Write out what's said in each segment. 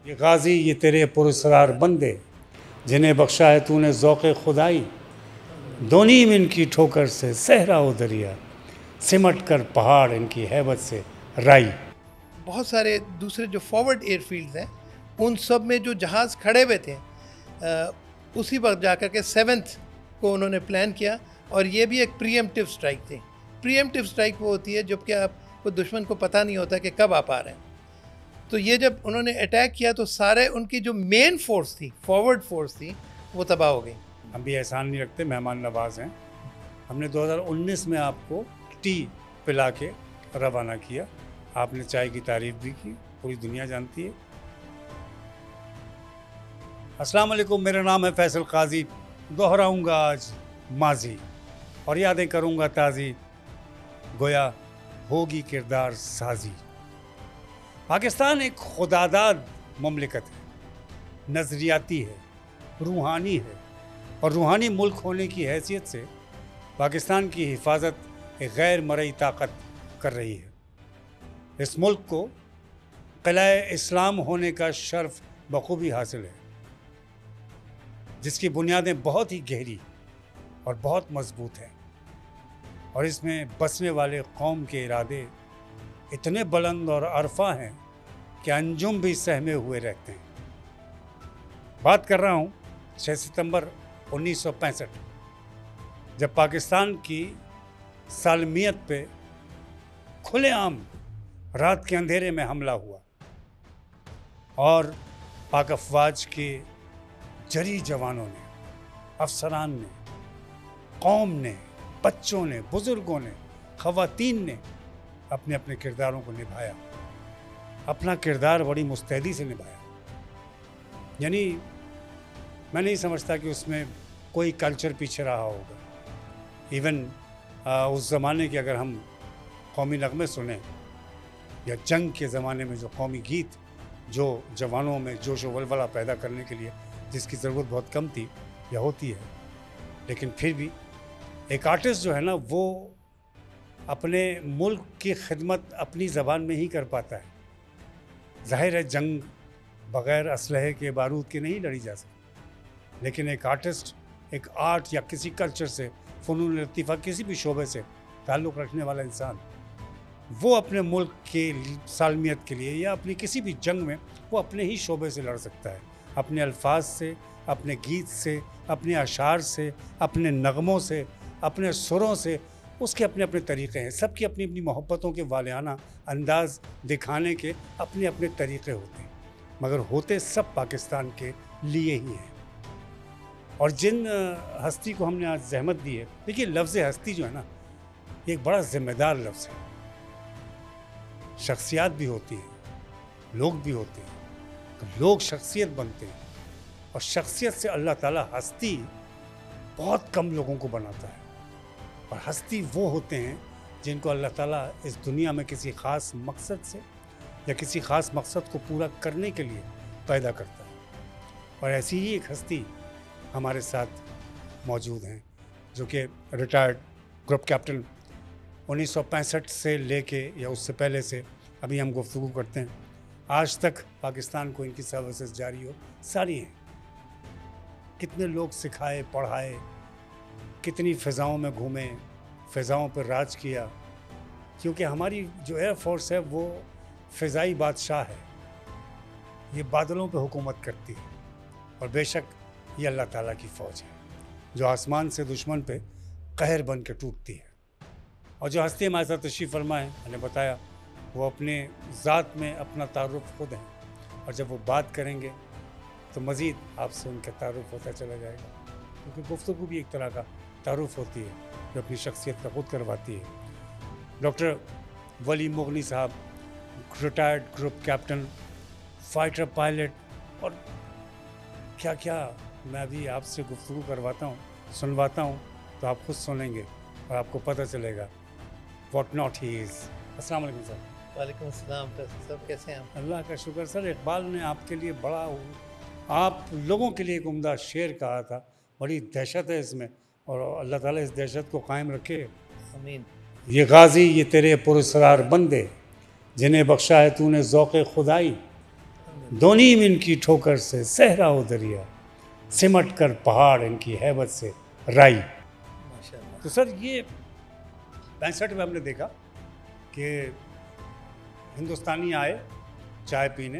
یہ غازی یہ تیرے پراسرار بندے جنہیں بخشا ہے تو نے ذوق خدائی، دونیم ان کی ٹھوکر سے صحرا و دریا، سمٹ کر پہاڑ ان کی ہیبت سے رائی۔ بہت سارے دوسرے جو فارورڈ ایئر فیلڈز ہیں ان سب میں جو جہاز کھڑے ہوئے تھے اسی وقت جا کر کے 7th کو انہوں نے پلان کیا، اور یہ بھی ایک پری ایمپٹیو سٹرائک تھی۔ پری ایمپٹیو سٹرائک وہ ہوتی ہے جب کہ آپ کو دشمن کو پتہ نہیں ہوتا کہ کب آپ آ رہے ہیں۔ تو یہ جب انہوں نے اٹیک کیا تو سارے ان کی جو مین فورس تھی، فارورڈ فورس تھی، وہ تباہ ہو گئی۔ ہم بھی احسان نہیں رکھتے، مہمان نواز ہیں۔ ہم نے 2019 میں آپ کو ٹی پلا کے روانہ کیا، آپ نے چائے کی تعریف بھی کی، پوری دنیا جانتی ہے۔ السلام علیکم، میرا نام ہے فیصل قاضی، دہراؤں گا آج ماضی اور یادیں کروں گا تازی، گویا ہوگی کردار سازی۔ پاکستان ایک خداداد مملکت ہے، نظریاتی ہے، روحانی ہے، اور روحانی ملک ہونے کی حیثیت سے پاکستان کی حفاظت ایک غیر مرئی طاقت کر رہی ہے۔ اس ملک کو قلعہ اسلام ہونے کا شرف بخوبی حاصل ہے، جس کی بنیادیں بہت ہی گہری اور بہت مضبوط ہیں، اور اس میں بسنے والے قوم کے ارادے اتنے بلند اور عرفہ ہیں کہ انجم بھی سہمے ہوئے رہتے ہیں۔ بات کر رہا ہوں 6 ستمبر 1965، جب پاکستان کی سالمیت پہ کھلے عام رات کے اندھیرے میں حملہ ہوا اور پاک افواج کے جری جوانوں نے، افسران نے، قوم نے، بچوں نے، بزرگوں نے، خواتین نے اپنے اپنے کرداروں کو نبھایا، اپنا کردار بڑی مستعدی سے نبھایا۔ یعنی میں نہیں سمجھتا کہ اس میں کوئی کلچر پیچھے رہا ہوگا۔ ایون اس زمانے کے اگر ہم قومی نغمے سنیں یا جنگ کے زمانے میں جو قومی گیت، جو جوانوں میں جوش و ولولہ پیدا کرنے کے لیے جس کی ضرورت بہت کم تھی یا ہوتی ہے، لیکن پھر بھی ایک آرٹسٹ جو ہے نا، وہ اپنے ملک کی خدمت اپنی زبان میں ہی کر پاتا ہے۔ ظاہر ہے جنگ بغیر اسلحے کے، بارود کے نہیں لڑی جا سکتی، لیکن ایک آرٹسٹ، ایک آرٹ یا کسی کلچر سے، فنون لطیفہ کسی بھی شعبے سے تعلق رکھنے والا انسان، وہ اپنے ملک کے سالمیت کے لیے یا اپنی کسی بھی جنگ میں وہ اپنے ہی شعبے سے لڑ سکتا ہے، اپنے الفاظ سے، اپنے گیت سے، اپنے اشعار سے، اپنے نغموں سے، اپنے سروں سے۔ اس کے اپنے اپنے طریقے ہیں، سب کی اپنی اپنی محبتوں کے والیانہ انداز دکھانے کے اپنے اپنے طریقے ہوتے ہیں، مگر ہوتے سب پاکستان کے لیے ہی ہیں۔ اور جن ہستی کو ہم نے آج زحمت دی ہے، دیکھیے لفظ ہستی جو ہے نا، یہ ایک بڑا ذمہ دار لفظ ہے۔ شخصیات بھی ہوتی ہیں، لوگ بھی ہوتے ہیں، تو لوگ شخصیت بنتے ہیں، اور شخصیت سے اللہ تعالیٰ ہستی بہت کم لوگوں کو بناتا ہے، اور ہستی وہ ہوتے ہیں جن کو اللہ تعالیٰ اس دنیا میں کسی خاص مقصد سے یا کسی خاص مقصد کو پورا کرنے کے لیے پیدا کرتا ہے۔ اور ایسی ہی ایک ہستی ہمارے ساتھ موجود ہیں، جو کہ ریٹائرڈ گروپ کیپٹن 1965 سے لے کے یا اس سے پہلے سے ابھی ہم گفتگو کرتے ہیں، آج تک پاکستان کو ان کی سروسز جاری ہو ساری ہیں۔ کتنے لوگ سکھائے، پڑھائے، کتنی فضاؤں میں گھومے، فضاؤں پر راج کیا، کیونکہ ہماری جو ایئر فورس ہے وہ فضائی بادشاہ ہے، یہ بادلوں پہ حکومت کرتی ہے، اور بے شک یہ اللہ تعالیٰ کی فوج ہے جو آسمان سے دشمن پہ قہر بن کے ٹوٹتی ہے۔ اور جو ہستی ہمارے ساتھ تشریف فرما ہے، میں نے بتایا وہ اپنے ذات میں اپنا تعارف خود ہیں، اور جب وہ بات کریں گے تو مزید آپ سے ان کا تعارف ہوتا چلا جائے گا، کیونکہ گفتگو بھی ایک طرح کا تعارف ہوتی ہے جو اپنی شخصیت کا خود کرواتی ہے۔ ڈاکٹر ولی مغنی صاحب، retired group captain, fighter pilot, اور کیا کیا میں ابھی آپ سے گفتگو کرواتا ہوں، سنواتا ہوں، تو آپ خود سنیں گے اور آپ کو پتہ چلے گا واٹ ناٹ ہی از۔ السلام علیکم سر۔ وعلیکم السلام، سب کیسے ہیں آپ؟ اللہ کا شکر سر۔ اقبال نے آپ کے لیے بڑا، آپ لوگوں کے لیے ایک عمدہ شعر کہا تھا، بڑی دہشت ہے اس میں، اور اللہ تعالیٰ اس دہشت کو قائم رکھے۔ امین۔ یہ غازی یہ تیرے پراسرار بندے جنہیں بخشا ہے تو نے ذوق خدائی، دونیم ان کی ٹھوکر سے صحرا و دریا، سمٹ کر پہاڑ ان کی ہیبت سے رائی. ماشاء اللہ. تو سر یہ 65 میں ہم نے دیکھا کہ ہندوستانی آئے چائے پینے،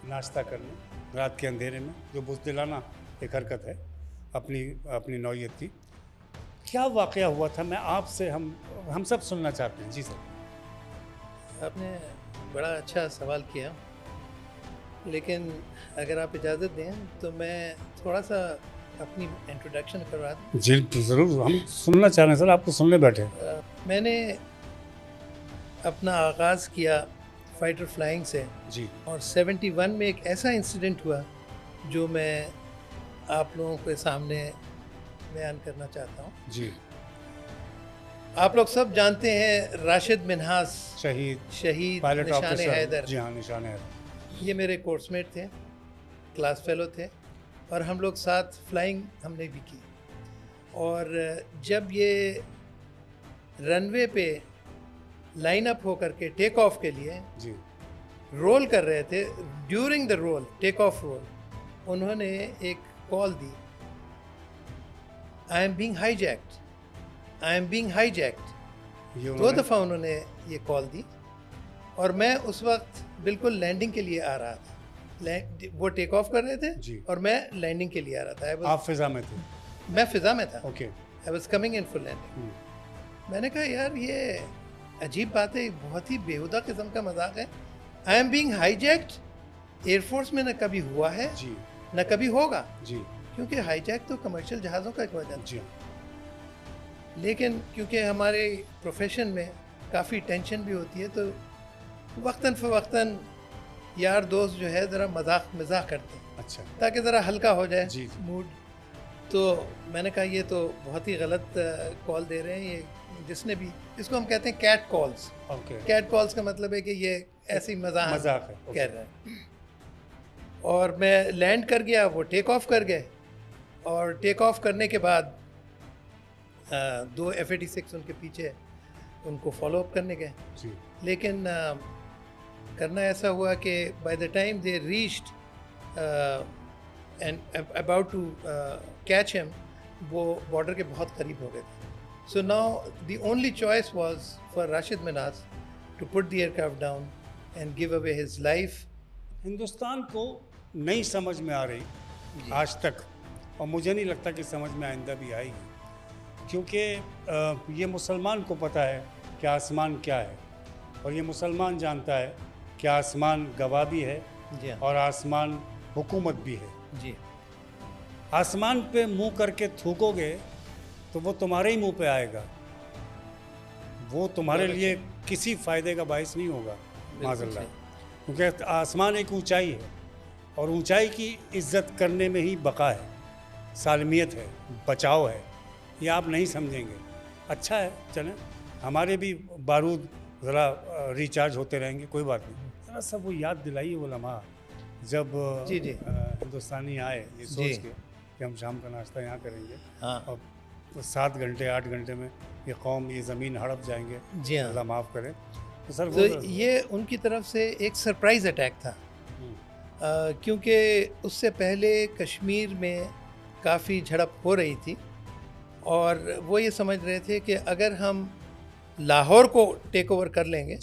ناشتہ کرنے رات کے اندھیرے میں، جو بزدلانہ ایک حرکت ہے، اپنی نوعیت کی. کیا واقعہ ہوا تھا؟ میں آپ سے ہم سب سننا چاہتے ہیں. جی سر. آپ نے بڑا اچھا سوال کیا، لیکن اگر آپ اجازت دیں تو میں تھوڑا سا اپنی انٹروڈکشن کروا دوں. جی ضرور، ہم سننا چاہ رہے ہیں سر، آپ کو سننے بیٹھے. میں نے اپنا آغاز کیا فائٹر فلائنگ سے، جی. اور 71 میں ایک ایسا انسیڈنٹ ہوا جو میں آپ لوگوں کے سامنے بیان کرنا چاہتا ہوں. جی. آپ لوگ سب جانتے ہیں راشد منہاس، شہید پائلٹ نشان آفیسر. حیدر. جی ہاں، نشان حیدر. یہ میرے کورس میٹ تھے، کلاس فیلو تھے، اور ہم لوگ ساتھ فلائنگ ہم نے بھی کی. اور جب یہ رن وے پہ لائن اپ ہو کر کے ٹیک آف کے لیے جی رول کر رہے تھے، during the roll, take off roll, انہوں نے ایک کال دی، I am being hijacked, I am being hijacked. 2 دفعہ انہوں نے یہ کال دی، اور میں اس وقت بالکل لینڈنگ کے لیے آ رہا تھا. وہ ٹیک آف کر رہے تھے جی. اور میں لینڈنگ کے لیے آ رہا تھا. آپ فضا میں تھے؟ میں فضا میں تھا. Okay. I was coming in for landing. میں نے کہا یار یہ عجیب بات ہے، بہت ہی بیہودہ قسم کا مذاق ہے. آئی am being high jagged air force میں نہ کبھی ہوا ہے جی نہ کبھی ہوگا، جی کیونکہ ہائی جیک تو کمرشل جہازوں کا ایک وجہ ہے. جی. لیکن کیونکہ ہمارے پروفیشن میں کافی ٹینشن بھی ہوتی ہے، تو وقتاً فوقتاً یار دوست جو ہے ذرا مزاح کرتے ہیں، اچھا، تاکہ ذرا ہلکا ہو جائے جی موڈ. تو میں نے کہا یہ تو بہت ہی غلط کال دے رہے ہیں. یہ جس نے بھی، اس کو ہم کہتے ہیں cat calls. Okay. Cat calls کا مطلب ہے کہ یہ ایسی مزاح ہے کہہ رہا ہے. اور میں لینڈ کر گیا، وہ ٹیک آف کر گئے، اور ٹیک آف کرنے کے بعد 2 F-86 ان کے پیچھے ان کو فالو اپ کرنے گئے. جی. لیکن کرنا ایسا ہوا کہ by the time they reached and about to catch him, وہ بارڈر کے بہت قریب ہو گئے تھے. So now the only choice was for Rashid Minhas to put the aircraft down and gave away his life. Hindustan کو نہیں سمجھ میں آ رہی آج تک، اور مجھے نہیں لگتا کہ سمجھ میں آئندہ بھی آئے گی، کیونکہ یہ مسلمان کو پتہ ہے کہ آسمان کیا ہے، اور یہ مسلمان جانتا ہے کہ آسمان گواہ بھی ہے اور آسمان حکومت بھی ہے. جی. آسمان پہ منہ کر کے تھوکو گے تو وہ تمہارے ہی منہ پہ آئے گا، وہ تمہارے لیے کسی فائدے کا باعث نہیں ہوگا معاذ اللہ. کیونکہ آسمان ایک اونچائی ہے، اور اونچائی کی عزت کرنے میں ہی بقا ہے، سالمیت ہے، بچاؤ ہے. یہ آپ نہیں سمجھیں گے. اچھا ہے، چلیں ہمارے بھی بارود ذرا ریچارج ہوتے رہیں گے، کوئی بات نہیں. ذرا سب وہ یاد دلائیے وہ لمحہ جب ہندوستانی آئے یہ سوچ کے کہ ہم شام کا ناشتہ یہاں کریں گے، اور 7 گھنٹے 8 گھنٹے میں یہ قوم، یہ زمین ہڑپ جائیں گے. جی ہاں، اللہ معاف کرے. تو سر یہ ان کی طرف سے ایک سرپرائز اٹیک تھا، کیونکہ اس سے پہلے کشمیر میں کافی جھڑپ ہو رہی تھی، اور وہ یہ سمجھ رہے تھے کہ اگر ہم لاہور کو ٹیک اوور کر لیں گے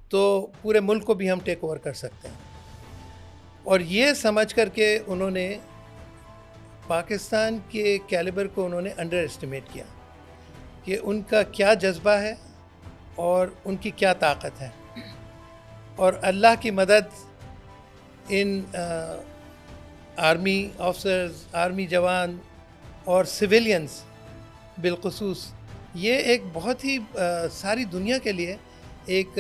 تو پورے ملک کو بھی ہم ٹیک اوور کر سکتے ہیں. اور یہ سمجھ کر کے انہوں نے پاکستان کے کیلیبر کو انہوں نے انڈر اسٹیمیٹ کیا کہ ان کا کیا جذبہ ہے اور ان کی کیا طاقت ہے. اور اللہ کی مدد ان آرمی آفسرز، آرمی جوان اور سویلینز بالخصوص، یہ ایک بہت ہی ساری دنیا کے لیے ایک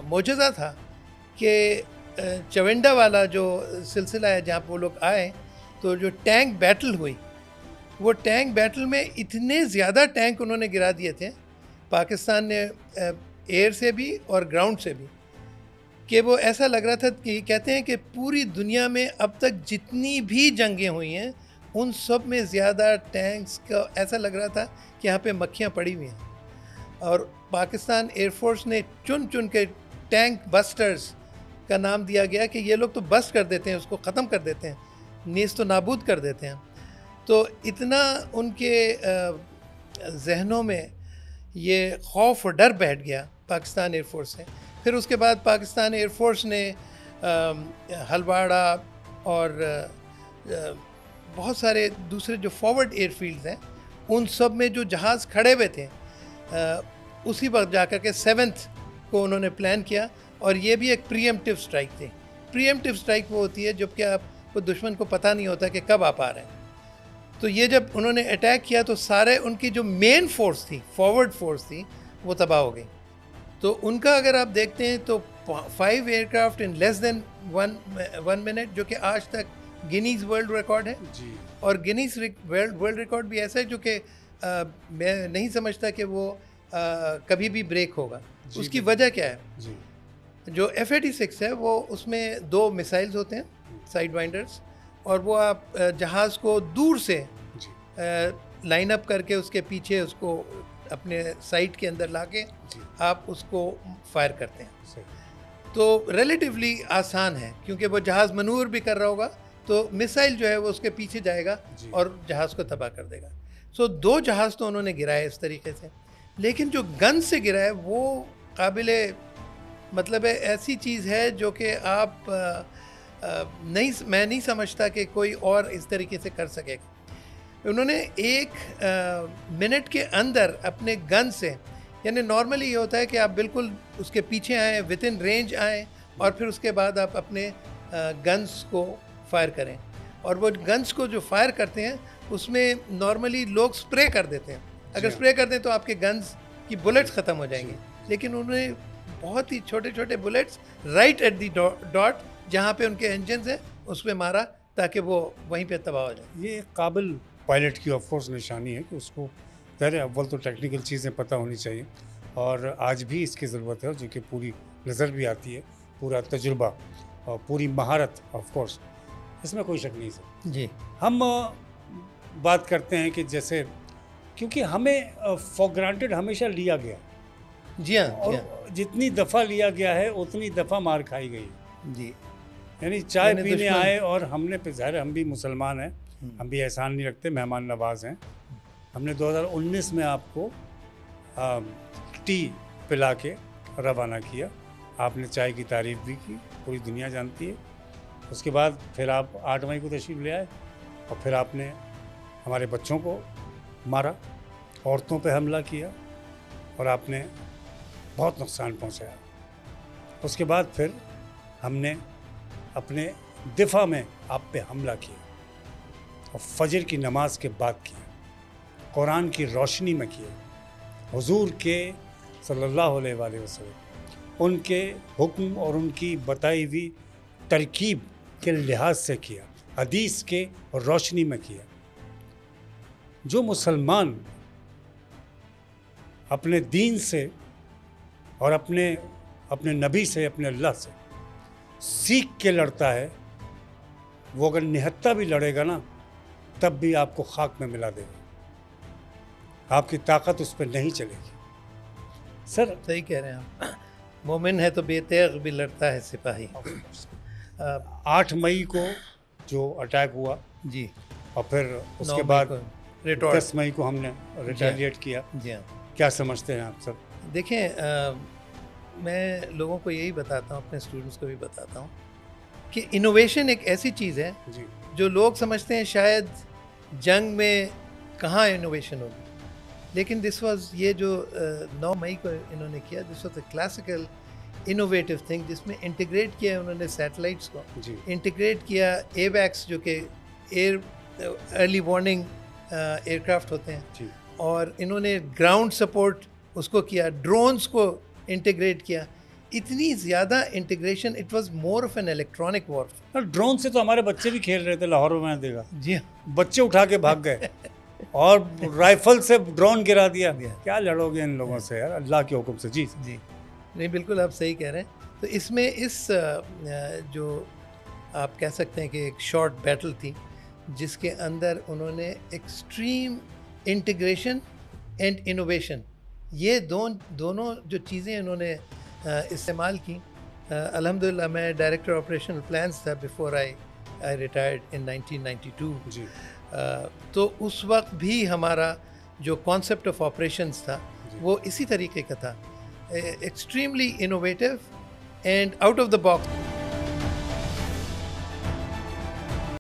معجزہ تھا کہ چونڈا والا جو سلسلہ ہے جہاں پہ وہ لوگ آئے، تو جو ٹینک بیٹل ہوئی، وہ ٹینک بیٹل میں اتنے زیادہ ٹینک انہوں نے گرا دیے تھے پاکستان نے، ایئر سے بھی اور گراؤنڈ سے بھی، کہ وہ ایسا لگ رہا تھا کہ کہتے ہیں کہ پوری دنیا میں اب تک جتنی بھی جنگیں ہوئی ہیں ان سب میں زیادہ ٹینکس کا ایسا لگ رہا تھا کہ یہاں پہ مکھیاں پڑی ہوئی ہیں. اور پاکستان ایئر فورس نے چن چن کے ٹینک بسٹرز کا نام دیا گیا کہ یہ لوگ تو بس کر دیتے ہیں، اس کو ختم کر دیتے ہیں، نیست و نابود کر دیتے ہیں. تو اتنا ان کے ذہنوں میں یہ خوف اور ڈر بیٹھ گیا پاکستان ایئر فورس سے. پھر اس کے بعد پاکستان ایئر فورس نے ہلواڑا اور بہت سارے دوسرے جو فارورڈ ایئر فیلڈز ہیں ان سب میں جو جہاز کھڑے ہوئے تھے اسی وقت جا کر کے 7th کو انہوں نے پلان کیا. اور یہ بھی ایک پری ایمپٹیو اسٹرائک تھی. پری ایمپٹیو اسٹرائک وہ ہوتی ہے جب کہ آپ کو دشمن کو پتہ نہیں ہوتا کہ کب آپ آ رہے ہیں. تو یہ جب انہوں نے اٹیک کیا تو سارے ان کی جو مین فورس تھی، فارورڈ فورس تھی، وہ تباہ ہو گئی. تو ان کا اگر آپ دیکھتے ہیں تو 5 ایئر کرافٹ ان لیس دین 1 منٹ، جو کہ آج تک گینیز ورلڈ ریکارڈ ہے. جی. اور گینیز ورلڈ ریکارڈ بھی ایسا ہے جو کہ میں نہیں سمجھتا کہ وہ کبھی بھی بریک ہوگا. اس کی وجہ کیا ہے؟ جی. جو F-86 ہے وہ اس میں 2 میسائلز ہوتے ہیں، سائیڈ وائنڈرز، اور وہ آپ جہاز کو دور سے لائن اپ کر کے اس کے پیچھے اس کو اپنے سائٹ کے اندر لا کے آپ اس کو فائر کرتے ہیں. تو ریلیٹیولی آسان ہے کیونکہ وہ جہاز منور بھی کر رہا ہوگا تو میسائل جو ہے وہ اس کے پیچھے جائے گا اور جہاز کو تباہ کر دے گا. سو 2 جہاز تو انہوں نے گرائے اس طریقے سے. لیکن جو گن سے گرا ہے وہ قابل مطلب ہے ایسی چیز ہے جو کہ آپ میں نہیں سمجھتا کہ کوئی اور اس طریقے سے کر سکے گا. انہوں نے 1 منٹ کے اندر اپنے گن سے، یعنی نارملی یہ ہوتا ہے کہ آپ بالکل اس کے پیچھے آئیں، ود ان رینج آئیں، اور پھر اس کے بعد آپ اپنے گنز کو فائر کریں. اور وہ گنز کو جو فائر کرتے ہیں اس میں نارملی لوگ سپرے کر دیتے ہیں. اگر سپرے کر دیں تو آپ کے گنز کی بلٹس ختم ہو جائیں گے. لیکن انہوں نے بہت ہی چھوٹے چھوٹے bullets right at the dot جہاں پہ ان کے انجنز ہیں اس پہ مارا تاکہ وہ وہیں پہ تباہ ہو جائیں. یہ قابل پائلٹ کی آف کورس نشانی ہے کہ اس کو ظاہر اول تو ٹیکنیکل چیزیں پتہ ہونی چاہیے، اور آج بھی اس کی ضرورت ہے، جو کہ پوری نظر بھی آتی ہے، پورا تجربہ اور پوری مہارت آف کورس، اس میں کوئی شک نہیں سر. جی. ہم بات کرتے ہیں کہ جیسے کیونکہ ہمیں فار گرانٹیڈ ہمیشہ لیا گیا. جی ہاں. اور جتنی دفعہ لیا گیا ہے اتنی دفعہ مار کھائی گئی. جی. یعنی چائے پینے آئے اور ہم نے ظاہر ہم بھی مسلمان ہیں، ہم بھی احسان نہیں رکھتے، مہمان نواز ہیں. ہم نے 2019 میں آپ کو ٹی پلا کے روانہ کیا. آپ نے چائے کی تعریف بھی کی، پوری دنیا جانتی ہے. اس کے بعد پھر آپ 8 مئی کو تشریف لے آئے اور پھر آپ نے ہمارے بچوں کو مارا، عورتوں پہ حملہ کیا اور آپ نے بہت نقصان پہنچایا. اس کے بعد پھر ہم نے اپنے دفاع میں آپ پہ حملہ کیا اور فجر کی نماز کے بعد کیا، قرآن کی روشنی میں کیا، حضور کے صلی اللہ علیہ وآلہ وسلم ان کے حکم اور ان کی بتائی ہوئی ترکیب کے لحاظ سے کیا، حدیث کے روشنی میں کیا. جو مسلمان اپنے دین سے اور اپنے نبی سے، اپنے اللہ سے سیکھ کے لڑتا ہے، وہ اگر نہتہ بھی لڑے گا نا تب بھی آپ کو خاک میں ملا دے گا. آپ کی طاقت اس پہ نہیں چلے گی. سر صحیح کہہ رہے ہیں آپ. مومن ہے تو بے تیغ بھی لڑتا ہے سپاہی. 8 مئی کو جو اٹیک ہوا، جی، اور پھر اس کے بعد 10 مئی کو ہم نے ریٹیلیٹ کیا. جی ہاں. کیا سمجھتے ہیں آپ سب؟ دیکھیں، میں لوگوں کو یہی بتاتا ہوں، اپنے اسٹوڈنٹس کو بھی بتاتا ہوں کہ انوویشن ایک ایسی چیز ہے جی. جو لوگ سمجھتے ہیں شاید جنگ میں کہاں انوویشن ہوگی، لیکن دس واز، یہ جو 9 مئی کو انہوں نے کیا، this was a classical innovative thing, جس میں انٹیگریٹ کیا انہوں نے سیٹلائٹس کو، انٹیگریٹ کیا اے بیکس جو کہ ارلی وارننگ ایئر کرافٹ ہوتے ہیں، اور انہوں نے گراؤنڈ سپورٹ اس کو کیا، ڈرونز کو انٹیگریٹ کیا. اتنی زیادہ integration, it was more of an electronic warfare. Drone سے تو ہمارے بچے بھی کھیل رہے تھے لاہور میں، نے دیکھا. جی، بچے اٹھا کے بھاگ گئے اور رائفل سے ڈرون گرا دیا. کیا لڑو گے ان لوگوں سے یار، اللہ کے حکم سے. جی جی، نہیں بالکل آپ صحیح کہہ رہے ہیں. تو اس میں جو آپ کہہ سکتے ہیں کہ ایک شارٹ بیٹل تھی جس کے اندر انہوں نے ایکسٹریم انٹیگریشن اینڈ انوویشن، یہ دونوں جو چیزیں انہوں نے استعمال کی، الحمدللہ میں ڈائریکٹر آپریشنل پلانس تھا بیفور آئی ریٹائرڈ ان 1992. جی تو اس وقت بھی ہمارا جو کانسیپٹ آف آپریشنس تھا وہ اسی طریقے کا تھا, extremely innovative and out of the box.